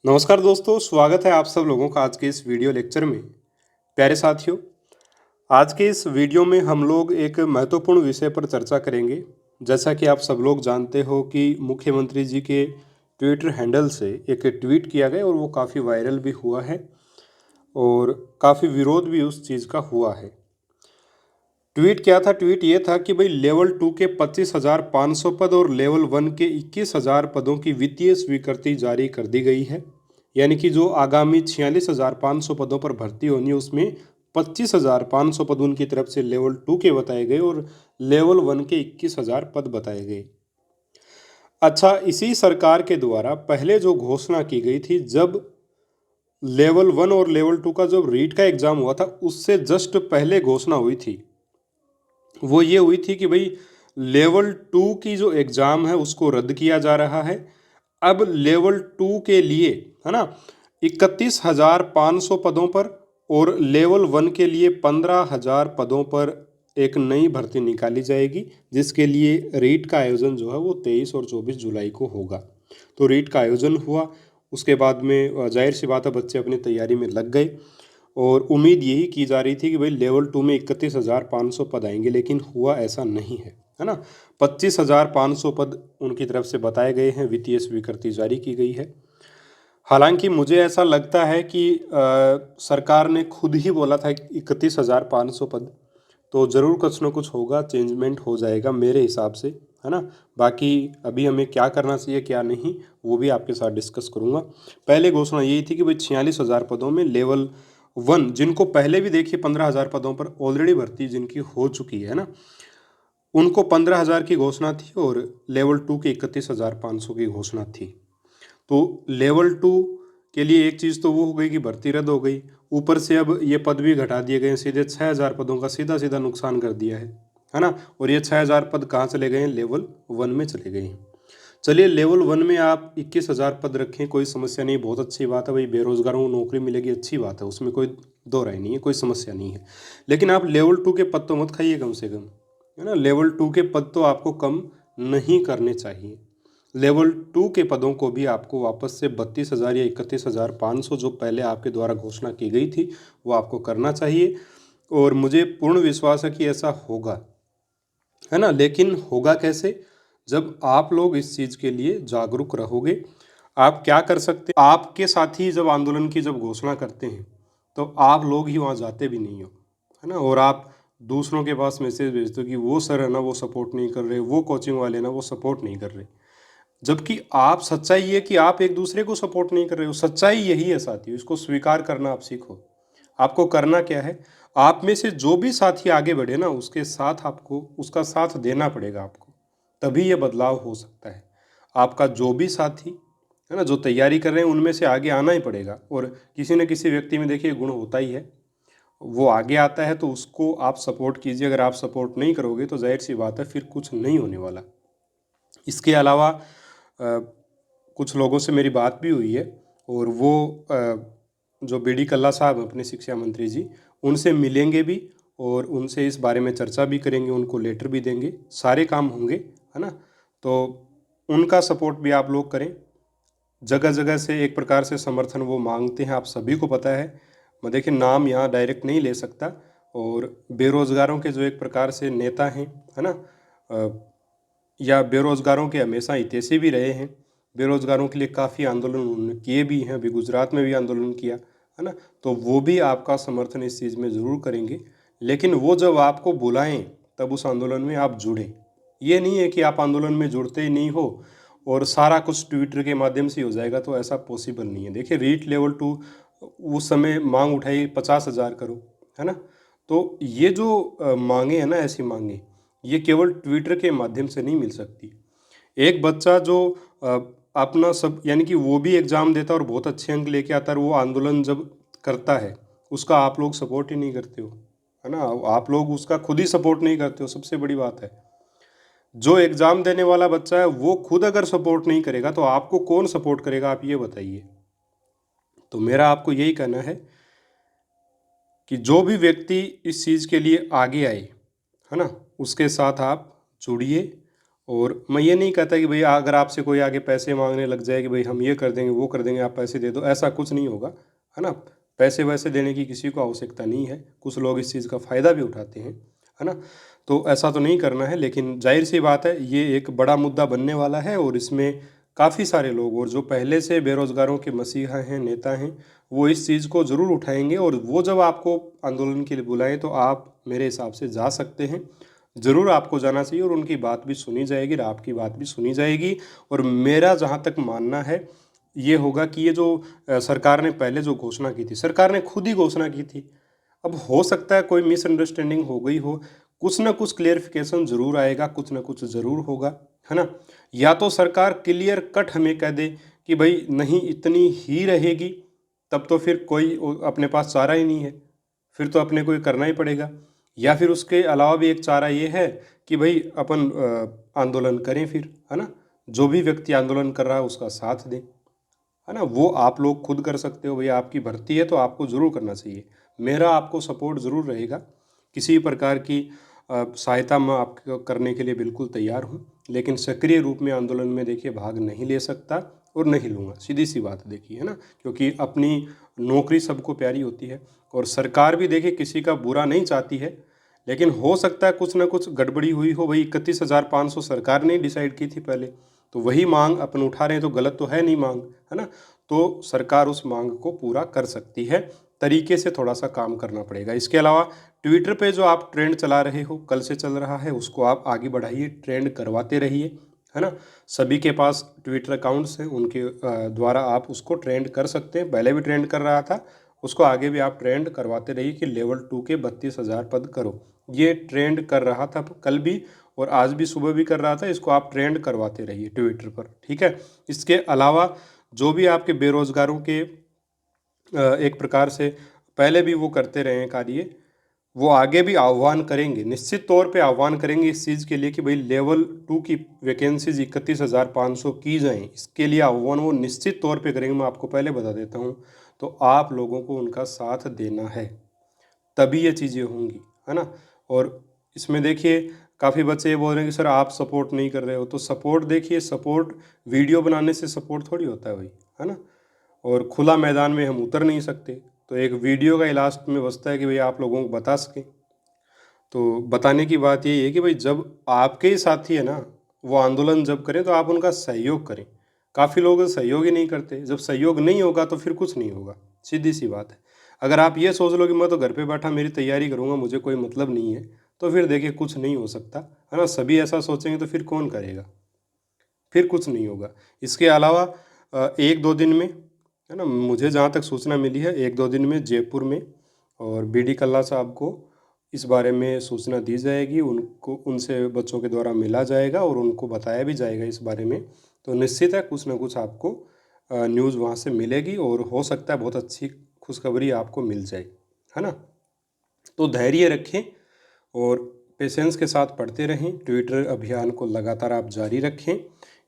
नमस्कार दोस्तों, स्वागत है आप सब लोगों का आज के इस वीडियो लेक्चर में। प्यारे साथियों, आज के इस वीडियो में हम लोग एक महत्वपूर्ण विषय पर चर्चा करेंगे। जैसा कि आप सब लोग जानते हो कि मुख्यमंत्री जी के ट्विटर हैंडल से एक ट्वीट किया गया और वो काफ़ी वायरल भी हुआ है और काफ़ी विरोध भी उस चीज़ का हुआ है। ट्वीट क्या था? ट्वीट ये था कि भाई लेवल 2 के 25,500 पद और लेवल 1 के 21,000 पदों की वित्तीय स्वीकृति जारी कर दी गई है। यानी कि जो आगामी 46,500 पदों पर भर्ती होनी है उसमें 25,500 पद उनकी तरफ से लेवल 2 के बताए गए और लेवल 1 के 21,000 पद बताए गए। अच्छा, इसी सरकार के द्वारा पहले जो घोषणा की गई थी, जब लेवल 1 और लेवल 2 का जब रीट का एग्ज़ाम हुआ था उससे जस्ट पहले घोषणा हुई थी। वो ये हुई थी कि भाई लेवल 2 की जो एग्ज़ाम है उसको रद्द किया जा रहा है। अब लेवल 2 के लिए, है ना, 31,500 पदों पर और लेवल 1 के लिए 15,000 पदों पर एक नई भर्ती निकाली जाएगी, जिसके लिए रीट का आयोजन जो है वो 23 और 24 जुलाई को होगा। तो रीट का आयोजन हुआ, उसके बाद में जाहिर सी बात है बच्चे अपनी तैयारी में लग गए और उम्मीद यही की जा रही थी कि भाई लेवल 2 में 31,500 पद आएंगे, लेकिन हुआ ऐसा नहीं है ना। 25,500 पद उनकी तरफ से बताए गए हैं, वित्तीय स्वीकृति जारी की गई है। हालांकि मुझे ऐसा लगता है कि सरकार ने खुद ही बोला था 31,500 पद, तो ज़रूर कुछ ना कुछ होगा, चेंजमेंट हो जाएगा मेरे हिसाब से, है ना। बाकी अभी हमें क्या करना चाहिए क्या नहीं वो भी आपके साथ डिस्कस करूँगा। पहले घोषणा यही थी कि भाई 46,000 पदों में लेवल 1, जिनको पहले भी देखिए 15,000 पदों पर ऑलरेडी भर्ती जिनकी हो चुकी है ना, उनको 15,000 की घोषणा थी और लेवल 2 के 31,500 की घोषणा थी। तो लेवल 2 के लिए एक चीज़ तो वो हो गई कि भर्ती रद्द हो गई, ऊपर से अब ये पद भी घटा दिए गए, सीधे 6,000 पदों का सीधा सीधा नुकसान कर दिया है ना। और ये 6,000 पद कहाँ चले गए हैं? लेवल 1 में चले गए हैं। चलिए, लेवल 1 में आप 21,000 पद रखें, कोई समस्या नहीं, बहुत अच्छी बात है भाई, बेरोजगारों को नौकरी मिलेगी, अच्छी बात है, उसमें कोई दो राय नहीं है, कोई समस्या नहीं है। लेकिन आप लेवल 2 के पद तो मत खाइए कम से कम, है ना। लेवल 2 के पद तो आपको कम नहीं करने चाहिए। लेवल 2 के पदों को भी आपको वापस से 32,000 या 31,500 जो पहले आपके द्वारा घोषणा की गई थी वो आपको करना चाहिए और मुझे पूर्ण विश्वास है कि ऐसा होगा, है ना। लेकिन होगा कैसे? जब आप लोग इस चीज़ के लिए जागरूक रहोगे। आप क्या कर सकते, आपके साथी जब आंदोलन की जब घोषणा करते हैं तो आप लोग ही वहाँ जाते भी नहीं हो, है ना, और आप दूसरों के पास मैसेज भेजते हो कि वो सर है ना वो सपोर्ट नहीं कर रहे, वो कोचिंग वाले ना वो सपोर्ट नहीं कर रहे। जबकि आप, सच्चाई ये कि आप एक दूसरे को सपोर्ट नहीं कर रहे हो, सच्चाई यही है साथियों, इसको स्वीकार करना आप सीखो। आपको करना क्या है? आप में से जो भी साथी आगे बढ़े ना उसके साथ आपको उसका साथ देना पड़ेगा आपको, तभी ये बदलाव हो सकता है। आपका जो भी साथी है ना जो तैयारी कर रहे हैं उनमें से आगे आना ही पड़ेगा और किसी न किसी व्यक्ति में देखिए गुण होता ही है, वो आगे आता है तो उसको आप सपोर्ट कीजिए। अगर आप सपोर्ट नहीं करोगे तो जाहिर सी बात है फिर कुछ नहीं होने वाला। इसके अलावा कुछ लोगों से मेरी बात भी हुई है और वो जो बी.डी. कल्ला साहब अपने शिक्षा मंत्री जी, उनसे मिलेंगे भी और उनसे इस बारे में चर्चा भी करेंगे, उनको लेटर भी देंगे, सारे काम होंगे, है ना। तो उनका सपोर्ट भी आप लोग करें। जगह जगह से एक प्रकार से समर्थन वो मांगते हैं, आप सभी को पता है। मैं देखिए नाम यहाँ डायरेक्ट नहीं ले सकता, और बेरोजगारों के जो एक प्रकार से नेता हैं, है ना, या बेरोजगारों के हमेशा हितैषी भी रहे हैं, बेरोजगारों के लिए काफ़ी आंदोलन उन्होंने किए भी हैं, अभी गुजरात में भी आंदोलन किया, है ना। तो वो भी आपका समर्थन इस चीज़ में ज़रूर करेंगे, लेकिन वो जब आपको बुलाएं तब उस आंदोलन में आप जुड़ें। ये नहीं है कि आप आंदोलन में जुड़ते ही नहीं हो और सारा कुछ ट्विटर के माध्यम से हो जाएगा, तो ऐसा पॉसिबल नहीं है। देखिए रीट लेवल 2 उस समय मांग उठाई 50,000 करो, है ना। तो ये जो मांगे हैं ना, ऐसी मांगे ये केवल ट्विटर के माध्यम से नहीं मिल सकती। एक बच्चा जो अ, अपना सब, यानी कि वो भी एग्ज़ाम देता है और बहुत अच्छे अंक लेके आता है, और वो आंदोलन जब करता है उसका आप लोग सपोर्ट ही नहीं करते हो, है ना। आप लोग उसका खुद ही सपोर्ट नहीं करते हो, सबसे बड़ी बात है। जो एग्ज़ाम देने वाला बच्चा है वो खुद अगर सपोर्ट नहीं करेगा तो आपको कौन सपोर्ट करेगा, आप ये बताइए। तो मेरा आपको यही कहना है कि जो भी व्यक्ति इस चीज़ के लिए आगे आए, है ना, उसके साथ आप जुड़िए और मैं ये नहीं कहता कि भाई अगर आपसे कोई आगे पैसे मांगने लग जाए कि भाई हम ये कर देंगे वो कर देंगे आप पैसे दे दो, ऐसा कुछ नहीं होगा, है ना। पैसे वैसे देने की किसी को आवश्यकता नहीं है, कुछ लोग इस चीज़ का फ़ायदा भी उठाते हैं, है ना। तो ऐसा तो नहीं करना है, लेकिन जाहिर सी बात है ये एक बड़ा मुद्दा बनने वाला है और इसमें काफ़ी सारे लोग और जो पहले से बेरोज़गारों के मसीहा हैं, नेता हैं, वो इस चीज़ को ज़रूर उठाएंगे और वो जब आपको आंदोलन के लिए बुलाएं तो आप मेरे हिसाब से जा सकते हैं। ज़रूर आपको जाना चाहिए और उनकी बात भी सुनी जाएगी और आपकी बात भी सुनी जाएगी। और मेरा जहाँ तक मानना है ये होगा कि ये जो सरकार ने पहले जो घोषणा की थी, सरकार ने खुद ही घोषणा की थी। अब हो सकता है कोई मिसअंडरस्टैंडिंग हो गई हो, कुछ ना कुछ क्लियरिफिकेशन ज़रूर आएगा, कुछ ना कुछ ज़रूर होगा, है ना। या तो सरकार क्लियर कट हमें कह दे कि भाई नहीं इतनी ही रहेगी, तब तो फिर कोई अपने पास चारा ही नहीं है, फिर तो अपने को ये करना ही पड़ेगा। या फिर उसके अलावा भी एक चारा ये है कि भाई अपन आंदोलन करें फिर, है ना। जो भी व्यक्ति आंदोलन कर रहा है उसका साथ दें, है ना। वो आप लोग खुद कर सकते हो, भाई आपकी भर्ती है तो आपको ज़रूर करना चाहिए। मेरा आपको सपोर्ट ज़रूर रहेगा, किसी प्रकार की सहायता मैं आपको करने के लिए बिल्कुल तैयार हूँ, लेकिन सक्रिय रूप में आंदोलन में देखिए भाग नहीं ले सकता और नहीं लूँगा, सीधी सी बात देखिए, है ना। क्योंकि अपनी नौकरी सबको प्यारी होती है और सरकार भी देखिए किसी का बुरा नहीं चाहती है, लेकिन हो सकता है कुछ ना कुछ गड़बड़ी हुई हो। भाई 31,500 सरकार ने डिसाइड की थी पहले, तो वही मांग अपन उठा रहे हैं, तो गलत तो है नहीं मांग, है ना। तो सरकार उस मांग को पूरा कर सकती है, तरीके से थोड़ा सा काम करना पड़ेगा। इसके अलावा ट्विटर पे जो आप ट्रेंड चला रहे हो, कल से चल रहा है, उसको आप आगे बढ़ाइए, ट्रेंड करवाते रहिए, है ना। सभी के पास ट्विटर अकाउंट्स हैं, उनके द्वारा आप उसको ट्रेंड कर सकते हैं। पहले भी ट्रेंड कर रहा था, उसको आगे भी आप ट्रेंड करवाते रहिए कि लेवल 2 के 32,000 पद करो। ये ट्रेंड कर रहा था कल भी और आज भी सुबह भी कर रहा था, इसको आप ट्रेंड करवाते रहिए ट्विटर पर, ठीक है। इसके अलावा जो भी आपके बेरोजगारों के एक प्रकार से पहले भी वो करते रहे हैं कार्य, वो आगे भी आह्वान करेंगे, निश्चित तौर पे आह्वान करेंगे इस चीज़ के लिए कि भाई लेवल 2 की वैकेंसीज 31,500 की जाएं। इसके लिए आह्वान वो निश्चित तौर पे करेंगे, मैं आपको पहले बता देता हूँ। तो आप लोगों को उनका साथ देना है, तभी ये चीज़ें होंगी, है ना। और इसमें देखिए काफ़ी बच्चे ये बोल रहे हैं कि सर आप सपोर्ट नहीं कर रहे हो, तो सपोर्ट देखिए, सपोर्ट वीडियो बनाने से सपोर्ट थोड़ी होता है भाई, है ना। और खुला मैदान में हम उतर नहीं सकते, तो एक वीडियो का ही लास्ट में बचता है कि भाई आप लोगों को बता सकें। तो बताने की बात यही है कि भाई जब आपके ही साथी है ना, वो आंदोलन जब करें तो आप उनका सहयोग करें। काफ़ी लोग सहयोग ही नहीं करते, जब सहयोग नहीं होगा तो फिर कुछ नहीं होगा, सीधी सी बात है। अगर आप ये सोच लो कि मैं तो घर पे बैठा मेरी तैयारी करूँगा, मुझे कोई मतलब नहीं है, तो फिर देखिए कुछ नहीं हो सकता, है ना। सभी ऐसा सोचेंगे तो फिर कौन करेगा, फिर कुछ नहीं होगा। इसके अलावा 1-2 दिन में, है ना, मुझे जहाँ तक सूचना मिली है 1-2 दिन में जयपुर में और बीडी कल्ला साहब को इस बारे में सूचना दी जाएगी, उनको उनसे बच्चों के द्वारा मिला जाएगा और उनको बताया भी जाएगा इस बारे में। तो निश्चित है कुछ ना कुछ आपको न्यूज़ वहाँ से मिलेगी और हो सकता है बहुत अच्छी खुशखबरी आपको मिल जाए, है ना। तो धैर्य रखें और पेशेंस के साथ पढ़ते रहें, ट्विटर अभियान को लगातार आप जारी रखें।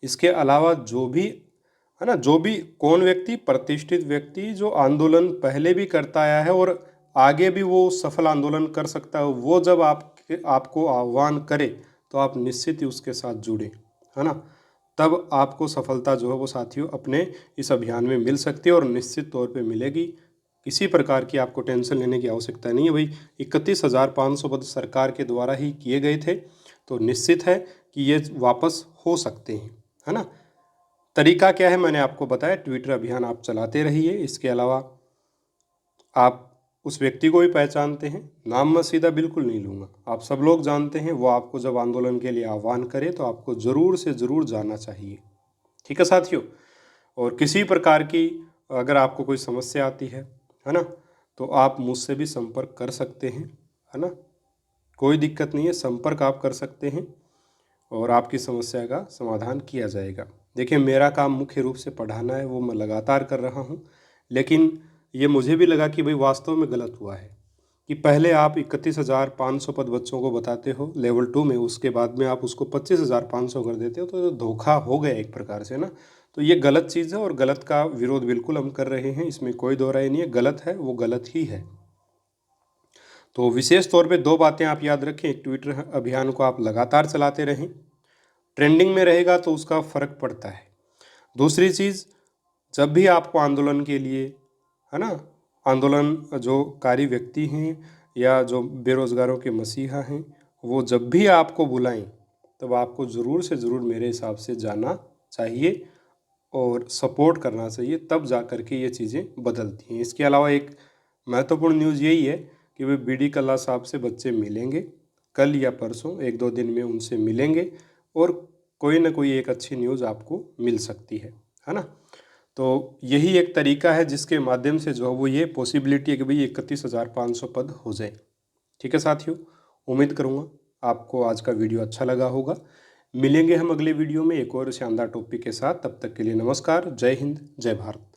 इसके अलावा जो भी, है ना, जो भी कौन व्यक्ति, प्रतिष्ठित व्यक्ति जो आंदोलन पहले भी करता आया है और आगे भी वो सफल आंदोलन कर सकता है, वो जब आपको आह्वान करे तो आप निश्चित ही उसके साथ जुड़ें, है ना। तब आपको सफलता जो है वो साथियों अपने इस अभियान में मिल सकती है और निश्चित तौर पे मिलेगी। किसी प्रकार की आपको टेंशन लेने की आवश्यकता नहीं है भाई। 31,500 पद सरकार के द्वारा ही किए गए थे, तो निश्चित है कि ये वापस हो सकते हैं, है ना। तरीका क्या है मैंने आपको बताया, ट्विटर अभियान आप चलाते रहिए। इसके अलावा आप उस व्यक्ति को भी पहचानते हैं, नाम मैं सीधा बिल्कुल नहीं लूँगा, आप सब लोग जानते हैं, वो आपको जब आंदोलन के लिए आह्वान करे तो आपको ज़रूर से ज़रूर जाना चाहिए, ठीक है साथियों। और किसी प्रकार की अगर आपको कोई समस्या आती है ना, तो आप मुझसे भी संपर्क कर सकते हैं, है ना। कोई दिक्कत नहीं है, संपर्क आप कर सकते हैं और आपकी समस्या का समाधान किया जाएगा। देखिए मेरा काम मुख्य रूप से पढ़ाना है, वो मैं लगातार कर रहा हूँ, लेकिन ये मुझे भी लगा कि भाई वास्तव में गलत हुआ है कि पहले आप 31,500 पद बच्चों को बताते हो लेवल 2 में, उसके बाद में आप उसको 25,500 कर देते हो, तो धोखा हो गया एक प्रकार से ना। तो ये गलत चीज़ है और गलत का विरोध बिल्कुल हम कर रहे हैं, इसमें कोई दो राय नहीं है। गलत है वो गलत ही है। तो विशेष तौर पे 2 बातें आप याद रखें, एक ट्विटर अभियान को आप लगातार चलाते रहें ट्रेंडिंग में रहेगा तो उसका फ़र्क पड़ता है। दूसरी चीज़, जब भी आपको आंदोलन के लिए, है ना, आंदोलन जो कारी व्यक्ति हैं या जो बेरोज़गारों के मसीहा हैं, वो जब भी आपको बुलाएं तब आपको ज़रूर से ज़रूर मेरे हिसाब से जाना चाहिए और सपोर्ट करना चाहिए, तब जा कर के ये चीज़ें बदलती हैं। इसके अलावा एक महत्वपूर्ण न्यूज़ यही है कि वे बीडी कल्ला साहब से बच्चे मिलेंगे, कल या परसों 1-2 दिन में उनसे मिलेंगे और कोई ना कोई एक अच्छी न्यूज़ आपको मिल सकती है ना? तो यही एक तरीका है जिसके माध्यम से जो है वो ये पॉसिबिलिटी है कि भाई 31,500 पद हो जाए। ठीक है साथियों, उम्मीद करूँगा आपको आज का वीडियो अच्छा लगा होगा। मिलेंगे हम अगले वीडियो में एक और शानदार टॉपिक के साथ। तब तक के लिए नमस्कार, जय हिंद, जय भारत।